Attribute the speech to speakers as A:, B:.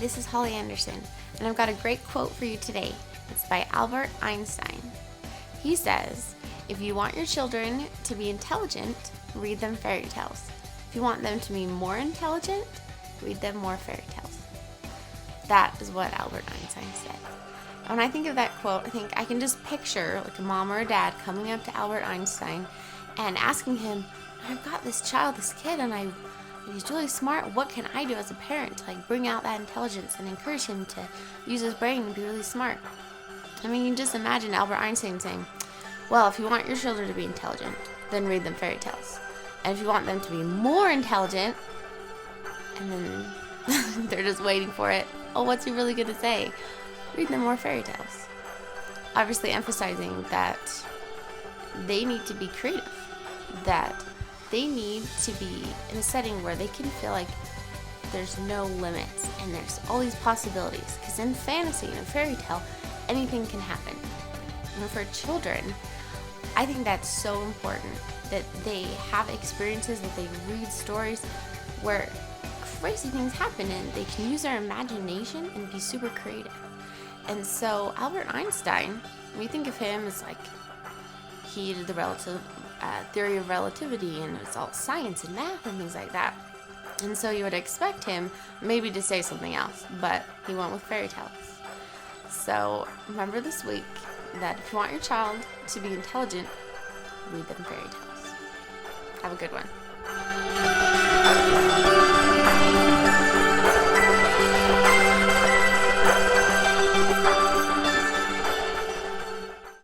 A: this is Holly Anderson, and I've got a great quote for you today. It's by Albert Einstein. He says, if you want your children to be intelligent, read them fairy tales. If you want them to be more intelligent, read them more fairy tales. That is what Albert Einstein said. When I think of that quote, I think I can just picture like a mom or a dad coming up to Albert Einstein and asking him, I've got this child, this kid, and he's really smart. What can I do as a parent to like bring out that intelligence and encourage him to use his brain and be really smart? I mean, you can just imagine Albert Einstein saying, well, if you want your children to be intelligent, then read them fairy tales. And if you want them to be more intelligent, and then they're just waiting for it, oh, what's he really going to say? Read them more fairy tales. Obviously emphasizing that they need to be creative, that they need to be in a setting where they can feel like there's no limits and there's all these possibilities. Because in fantasy, in a fairy tale, anything can happen. And for children, I think that's so important that they have experiences, that they read stories where crazy things happen and they can use their imagination and be super creative. And so Albert Einstein, we think of him as like he did the theory of relativity, and it's all science and math and things like that. And so you would expect him maybe to say something else, but he went with fairy tales. So remember this week that if you want your child to be intelligent, read them fairy tales. Have a good one.